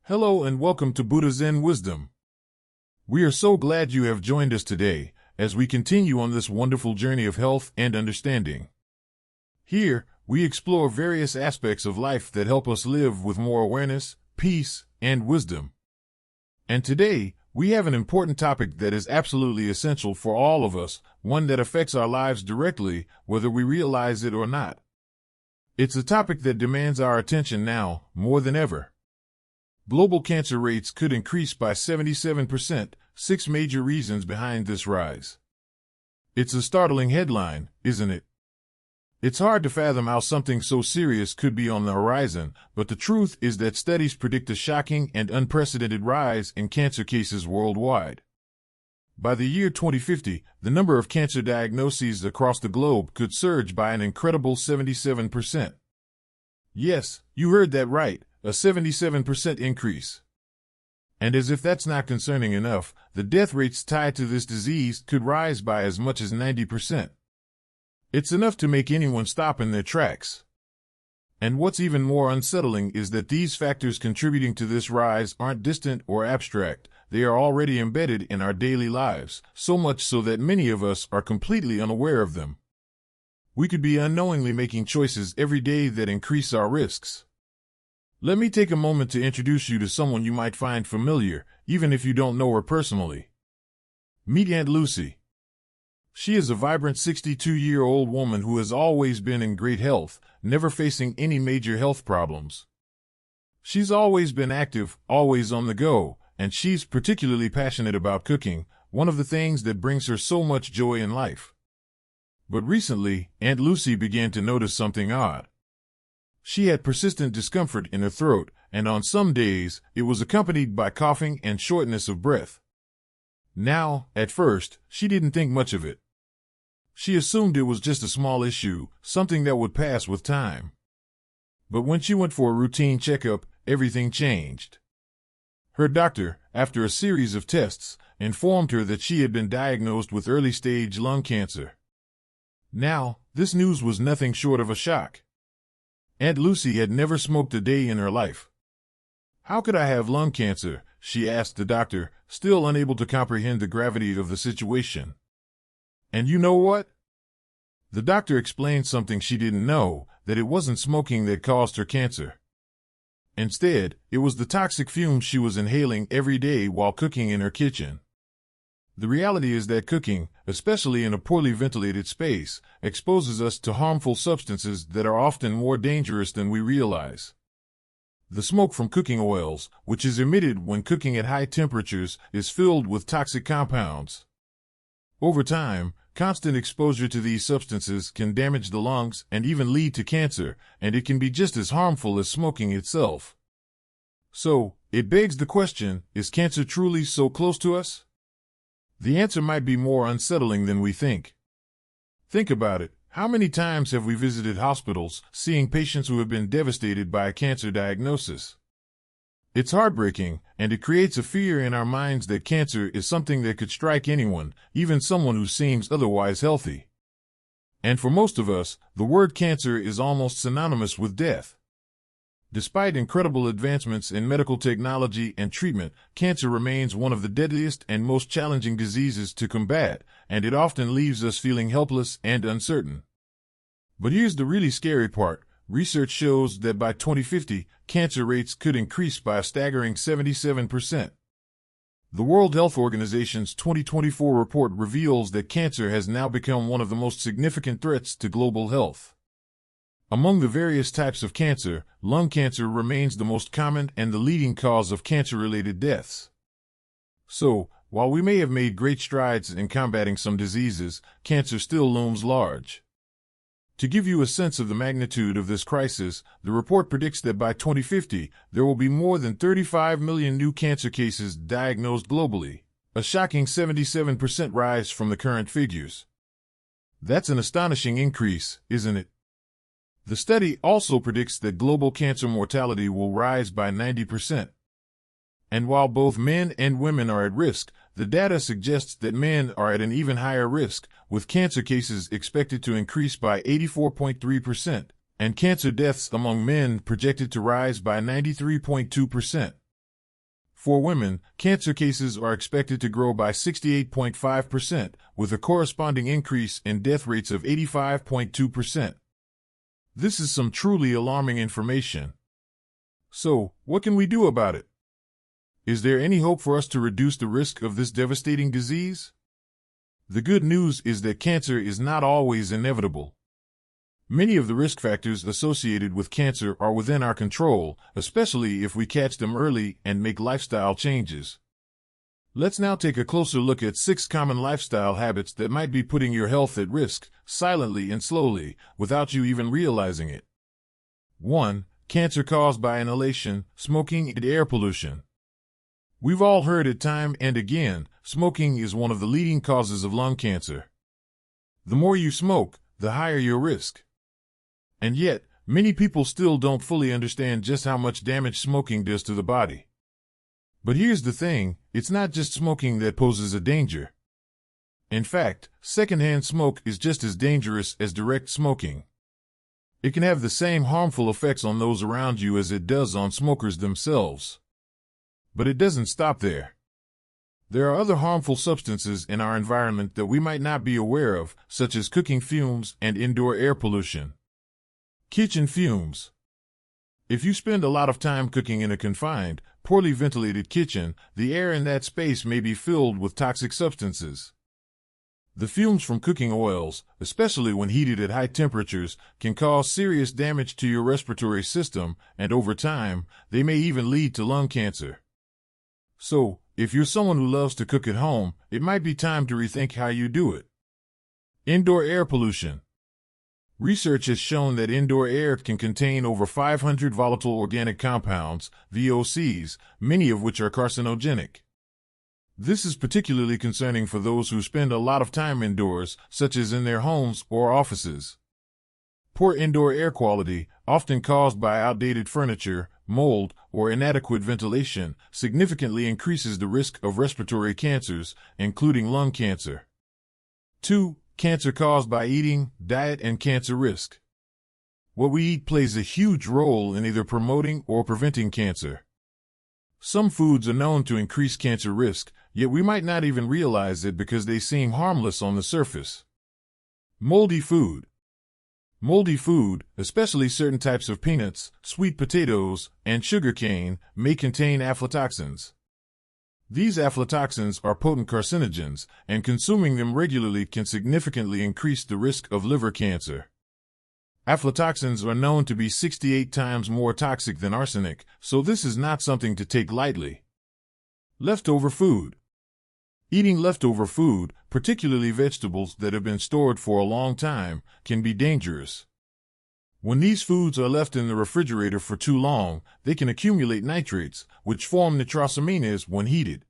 Hello and welcome to Buddha Zen Wisdom. We are so glad you have joined us today as we continue on this wonderful journey of health and understanding. Here, we explore various aspects of life that help us live with more awareness, peace, and wisdom. And today, we have an important topic that is absolutely essential for all of us, one that affects our lives directly, whether we realize it or not. It's a topic that demands our attention now, more than ever. Global cancer rates could increase by 77%, 6 major reasons behind this rise. It's a startling headline, isn't it? It's hard to fathom how something so serious could be on the horizon, but the truth is that studies predict a shocking and unprecedented rise in cancer cases worldwide. By the year 2050, the number of cancer diagnoses across the globe could surge by an incredible 77%. Yes, you heard that right. A 77% increase. And as if that's not concerning enough, the death rates tied to this disease could rise by as much as 90%. It's enough to make anyone stop in their tracks. And what's even more unsettling is that these factors contributing to this rise aren't distant or abstract. They are already embedded in our daily lives, so much so that many of us are completely unaware of them. We could be unknowingly making choices every day that increase our risks. Let me take a moment to introduce you to someone you might find familiar, even if you don't know her personally. Meet Aunt Lucy. She is a vibrant 62-year-old woman who has always been in great health, never facing any major health problems. She's always been active, always on the go, and she's particularly passionate about cooking, one of the things that brings her so much joy in life. But recently, Aunt Lucy began to notice something odd. She had persistent discomfort in her throat, and on some days, it was accompanied by coughing and shortness of breath. Now, at first, she didn't think much of it. She assumed it was just a small issue, something that would pass with time. But when she went for a routine checkup, everything changed. Her doctor, after a series of tests, informed her that she had been diagnosed with early-stage lung cancer. Now, this news was nothing short of a shock. Aunt Lucy had never smoked a day in her life. "How could I have lung cancer?" she asked the doctor, still unable to comprehend the gravity of the situation. And you know what? The doctor explained something she didn't know, that it wasn't smoking that caused her cancer. Instead, it was the toxic fumes she was inhaling every day while cooking in her kitchen. The reality is that cooking, especially in a poorly ventilated space, exposes us to harmful substances that are often more dangerous than we realize. The smoke from cooking oils, which is emitted when cooking at high temperatures, is filled with toxic compounds. Over time, constant exposure to these substances can damage the lungs and even lead to cancer, and it can be just as harmful as smoking itself. So, it begs the question, is cancer truly so close to us? The answer might be more unsettling than we think. Think about it. How many times have we visited hospitals, seeing patients who have been devastated by a cancer diagnosis? It's heartbreaking, and it creates a fear in our minds that cancer is something that could strike anyone, even someone who seems otherwise healthy. And for most of us, the word cancer is almost synonymous with death. Despite incredible advancements in medical technology and treatment, cancer remains one of the deadliest and most challenging diseases to combat, and it often leaves us feeling helpless and uncertain. But here's the really scary part. Research shows that by 2050, cancer rates could increase by a staggering 77%. The World Health Organization's 2024 report reveals that cancer has now become one of the most significant threats to global health. Among the various types of cancer, lung cancer remains the most common and the leading cause of cancer-related deaths. So, while we may have made great strides in combating some diseases, cancer still looms large. To give you a sense of the magnitude of this crisis, the report predicts that by 2050, there will be more than 35 million new cancer cases diagnosed globally, a shocking 77% rise from the current figures. That's an astonishing increase, isn't it? The study also predicts that global cancer mortality will rise by 90%. And while both men and women are at risk, the data suggests that men are at an even higher risk, with cancer cases expected to increase by 84.3%, and cancer deaths among men projected to rise by 93.2%. For women, cancer cases are expected to grow by 68.5%, with a corresponding increase in death rates of 85.2%. This is some truly alarming information. So, what can we do about it? Is there any hope for us to reduce the risk of this devastating disease? The good news is that cancer is not always inevitable. Many of the risk factors associated with cancer are within our control, especially if we catch them early and make lifestyle changes. Let's now take a closer look at 6 common lifestyle habits that might be putting your health at risk, silently and slowly, without you even realizing it. 1. Cancer caused by inhalation, smoking, and air pollution. We've all heard it time and again, smoking is one of the leading causes of lung cancer. The more you smoke, the higher your risk. And yet, many people still don't fully understand just how much damage smoking does to the body. But here's the thing, it's not just smoking that poses a danger. In fact, secondhand smoke is just as dangerous as direct smoking. It can have the same harmful effects on those around you as it does on smokers themselves. But it doesn't stop there. There are other harmful substances in our environment that we might not be aware of, such as cooking fumes and indoor air pollution. Kitchen fumes. If you spend a lot of time cooking in a confined, poorly ventilated kitchen, the air in that space may be filled with toxic substances. The fumes from cooking oils, especially when heated at high temperatures, can cause serious damage to your respiratory system, and over time, they may even lead to lung cancer. So, if you're someone who loves to cook at home, it might be time to rethink how you do it. Indoor air pollution. Research has shown that indoor air can contain over 500 volatile organic compounds, VOCs, many of which are carcinogenic. This is particularly concerning for those who spend a lot of time indoors, such as in their homes or offices. Poor indoor air quality, often caused by outdated furniture, mold, or inadequate ventilation, significantly increases the risk of respiratory cancers, including lung cancer. 2. Cancer caused by eating, diet, and cancer risk. What we eat plays a huge role in either promoting or preventing cancer. Some foods are known to increase cancer risk, yet we might not even realize it because they seem harmless on the surface. Moldy food. Moldy food, especially certain types of peanuts, sweet potatoes, and sugarcane, may contain aflatoxins. These aflatoxins are potent carcinogens, and consuming them regularly can significantly increase the risk of liver cancer. Aflatoxins are known to be 68 times more toxic than arsenic, so this is not something to take lightly. Leftover food. Eating leftover food, particularly vegetables that have been stored for a long time, can be dangerous. When these foods are left in the refrigerator for too long, they can accumulate nitrates, which form nitrosamines when heated.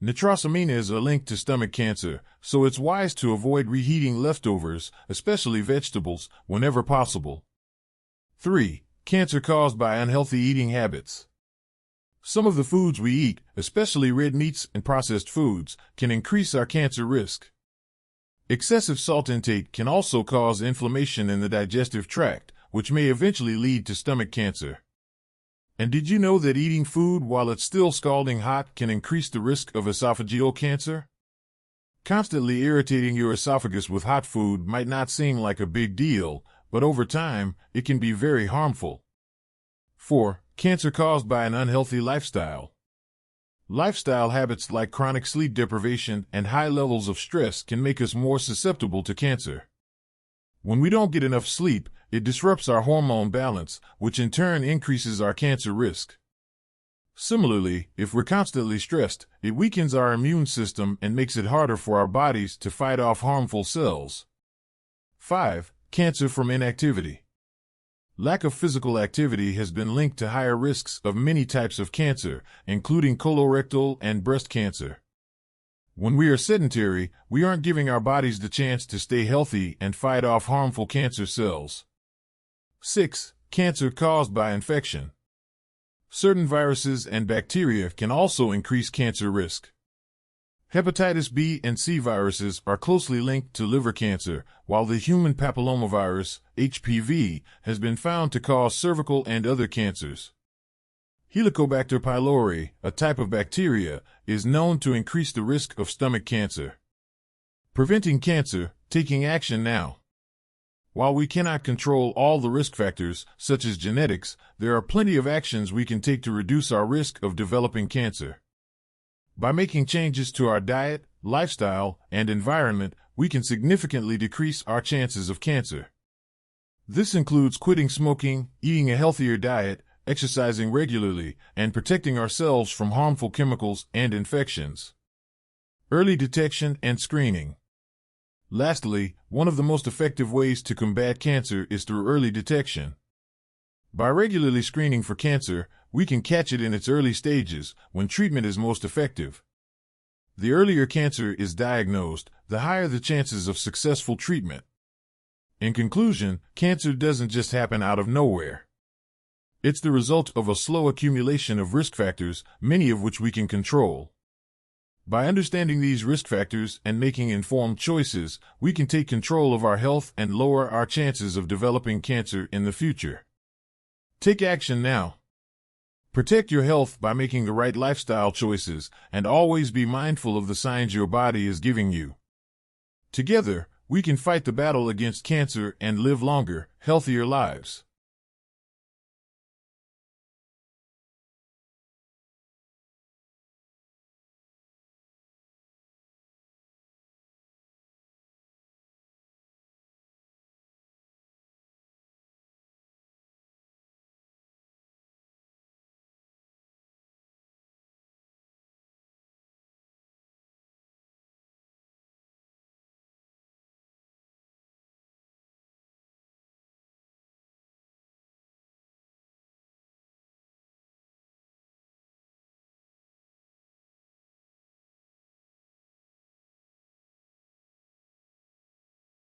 Nitrosamines are linked to stomach cancer, so it's wise to avoid reheating leftovers, especially vegetables, whenever possible. 3. Cancer caused by unhealthy eating habits. Some of the foods we eat, especially red meats and processed foods, can increase our cancer risk. Excessive salt intake can also cause inflammation in the digestive tract, which may eventually lead to stomach cancer. And did you know that eating food while it's still scalding hot can increase the risk of esophageal cancer? Constantly irritating your esophagus with hot food might not seem like a big deal, but over time, it can be very harmful. 4. Cancer caused by an unhealthy lifestyle. Lifestyle habits like chronic sleep deprivation and high levels of stress can make us more susceptible to cancer. When we don't get enough sleep, it disrupts our hormone balance, which in turn increases our cancer risk. Similarly, if we're constantly stressed, it weakens our immune system and makes it harder for our bodies to fight off harmful cells. 5. Cancer from inactivity. Lack of physical activity has been linked to higher risks of many types of cancer, including colorectal and breast cancer. When we are sedentary, we aren't giving our bodies the chance to stay healthy and fight off harmful cancer cells. 6. Cancer caused by infection. Certain viruses and bacteria can also increase cancer risk. Hepatitis B and C viruses are closely linked to liver cancer, while the human papillomavirus, HPV, has been found to cause cervical and other cancers. Helicobacter pylori, a type of bacteria, is known to increase the risk of stomach cancer. Preventing cancer, taking action now. While we cannot control all the risk factors, such as genetics, there are plenty of actions we can take to reduce our risk of developing cancer. By making changes to our diet, lifestyle, and environment, we can significantly decrease our chances of cancer. This includes quitting smoking, eating a healthier diet, exercising regularly, and protecting ourselves from harmful chemicals and infections. Early detection and screening. Lastly, one of the most effective ways to combat cancer is through early detection. By regularly screening for cancer, we can catch it in its early stages, when treatment is most effective. The earlier cancer is diagnosed, the higher the chances of successful treatment. In conclusion, cancer doesn't just happen out of nowhere. It's the result of a slow accumulation of risk factors, many of which we can control. By understanding these risk factors and making informed choices, we can take control of our health and lower our chances of developing cancer in the future. Take action now. Protect your health by making the right lifestyle choices, and always be mindful of the signs your body is giving you. Together, we can fight the battle against cancer and live longer, healthier lives.